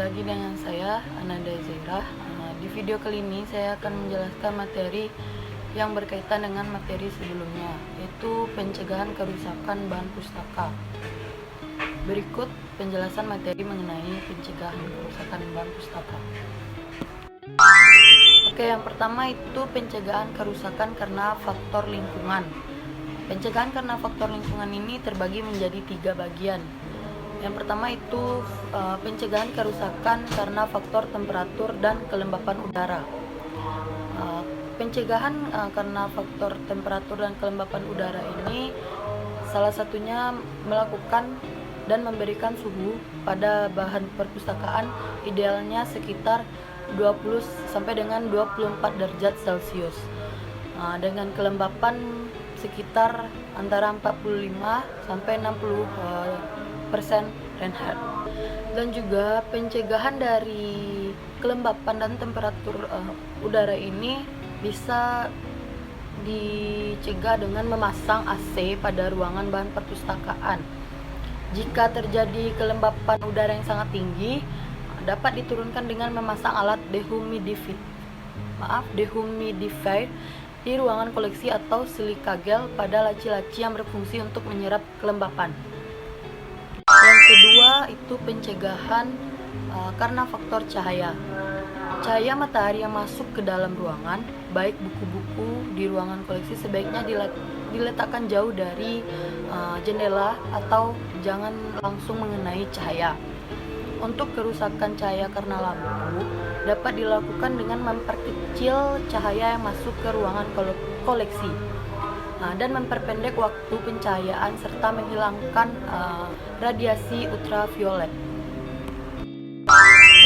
lagi dengan saya, Ananda Zairah. Di video kali ini saya akan menjelaskan materi yang berkaitan dengan materi sebelumnya, yaitu pencegahan kerusakan bahan pustaka. Berikut penjelasan materi mengenai pencegahan kerusakan bahan pustaka. Oke, yang pertama itu pencegahan kerusakan karena faktor lingkungan. Pencegahan karena faktor lingkungan ini terbagi menjadi 3 bagian. Yang pertama itu pencegahan kerusakan karena faktor temperatur dan kelembapan udara. Pencegahan karena faktor temperatur dan kelembapan udara ini salah satunya melakukan dan memberikan suhu pada bahan perpustakaan idealnya sekitar 20 sampai dengan 24 derajat Celcius. Dengan kelembapan sekitar antara 45 sampai 60% Fahrenheit. Dan juga pencegahan dari kelembapan dan temperatur udara ini bisa dicegah dengan memasang AC pada ruangan bahan perpustakaan. Jika terjadi kelembapan udara yang sangat tinggi, dapat diturunkan dengan memasang alat dehumidifier di ruangan koleksi atau silika gel pada laci-laci yang berfungsi untuk menyerap kelembapan. Yang kedua itu pencegahan karena faktor cahaya. Cahaya matahari yang masuk ke dalam ruangan, baik buku-buku di ruangan koleksi, sebaiknya diletakkan jauh dari jendela atau jangan langsung mengenai cahaya. Untuk kerusakan cahaya karena lampu dapat dilakukan dengan memperkecil cahaya yang masuk ke ruangan koleksi dan memperpendek waktu pencahayaan serta menghilangkan radiasi ultraviolet.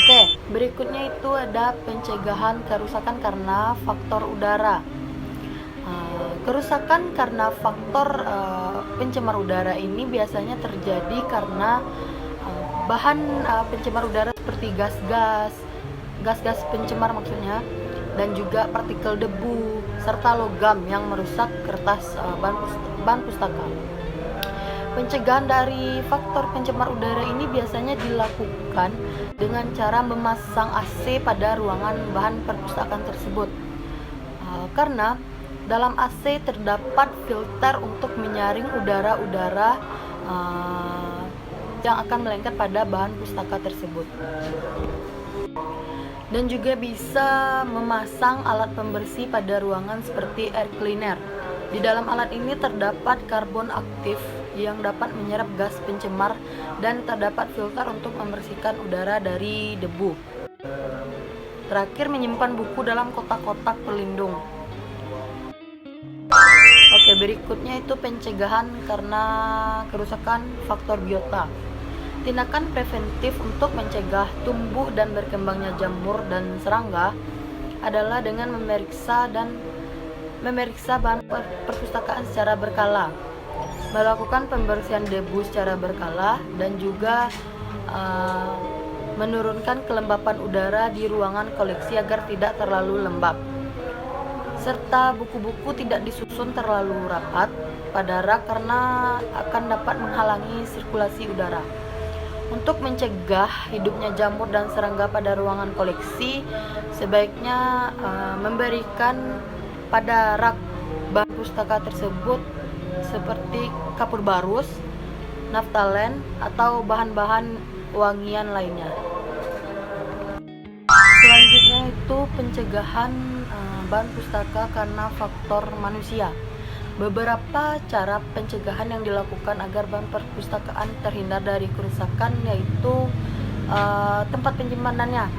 Oke, berikutnya itu ada pencegahan kerusakan karena faktor udara. Kerusakan karena faktor pencemar udara ini biasanya terjadi karena bahan pencemar udara seperti gas-gas pencemar maksudnya, dan juga partikel debu serta logam yang merusak kertas bahan pustaka. Pencegahan dari faktor pencemar udara ini biasanya dilakukan dengan cara memasang AC pada ruangan bahan perpustakaan tersebut. Karena dalam AC terdapat filter untuk menyaring udara-udara yang akan melengket pada bahan pustaka tersebut. Dan juga bisa memasang alat pembersih pada ruangan seperti air cleaner. Di dalam alat ini terdapat karbon aktif yang dapat menyerap gas pencemar dan terdapat filter untuk membersihkan udara dari debu. Terakhir, menyimpan buku dalam kotak-kotak pelindung. Oke, berikutnya itu pencegahan karena kerusakan faktor biota. Tindakan preventif untuk mencegah tumbuh dan berkembangnya jamur dan serangga adalah dengan memeriksa bahan perpustakaan secara berkala, melakukan pembersihan debu secara berkala, dan juga menurunkan kelembapan udara di ruangan koleksi agar tidak terlalu lembab, serta buku-buku tidak disusun terlalu rapat pada rak karena akan dapat menghalangi sirkulasi udara. Untuk mencegah hidupnya jamur dan serangga pada ruangan koleksi, sebaiknya memberikan pada rak bahan pustaka tersebut seperti kapur barus, naftalen, atau bahan-bahan wangian lainnya. Selanjutnya itu pencegahan bahan pustaka karena faktor manusia. Beberapa cara pencegahan yang dilakukan agar bahan perpustakaan terhindar dari kerusakan yaitu tempat penyimpanannya,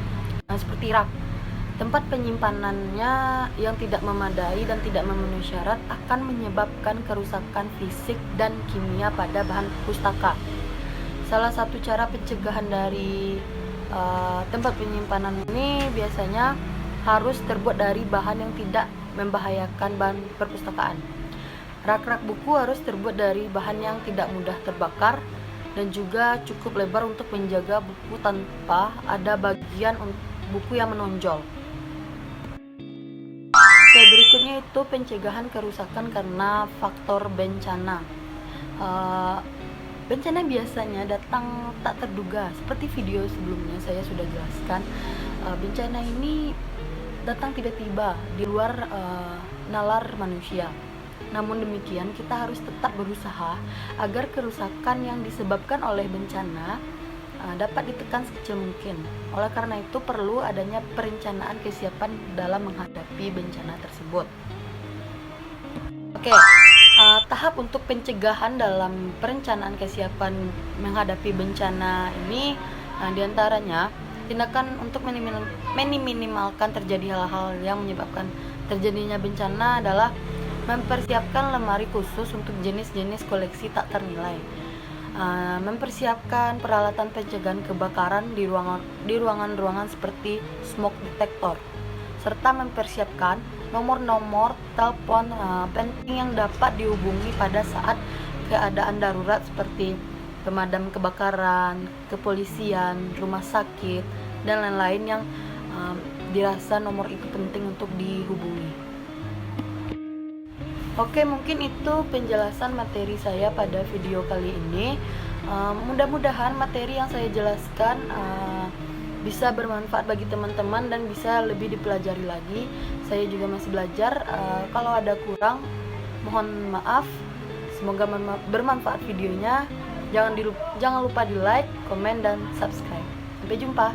seperti rak. Tempat penyimpanannya yang tidak memadai dan tidak memenuhi syarat akan menyebabkan kerusakan fisik dan kimia pada bahan pustaka. Salah satu cara pencegahan dari tempat penyimpanan ini biasanya harus terbuat dari bahan yang tidak membahayakan bahan perpustakaan. Rak-rak buku harus terbuat dari bahan yang tidak mudah terbakar dan juga cukup lebar untuk menjaga buku tanpa ada bagian buku yang menonjol. Oke, berikutnya itu pencegahan kerusakan karena faktor bencana. Bencana biasanya datang tak terduga. Seperti video sebelumnya saya sudah jelaskan, bencana ini datang tiba-tiba di luar nalar manusia. Namun demikian, kita harus tetap berusaha agar kerusakan yang disebabkan oleh bencana dapat ditekan sekecil mungkin. Oleh karena itu perlu adanya perencanaan kesiapan dalam menghadapi bencana tersebut. Oke, tahap untuk pencegahan dalam perencanaan kesiapan menghadapi bencana ini diantaranya tindakan untuk meminimalkan terjadi hal-hal yang menyebabkan terjadinya bencana adalah mempersiapkan lemari khusus untuk jenis-jenis koleksi tak ternilai, mempersiapkan peralatan pencegahan kebakaran di ruangan-ruangan seperti smoke detector, serta mempersiapkan nomor-nomor telepon penting yang dapat dihubungi pada saat keadaan darurat seperti pemadam kebakaran, kepolisian, rumah sakit, dan lain-lain yang dirasa nomor itu penting untuk dihubungi. Oke, mungkin itu penjelasan materi saya pada video kali ini. Mudah-mudahan materi yang saya jelaskan bisa bermanfaat bagi teman-teman dan bisa lebih dipelajari lagi. Saya juga masih belajar. Kalau ada kurang, mohon maaf. Semoga bermanfaat videonya. Jangan lupa di like, komen, dan subscribe. Sampai jumpa.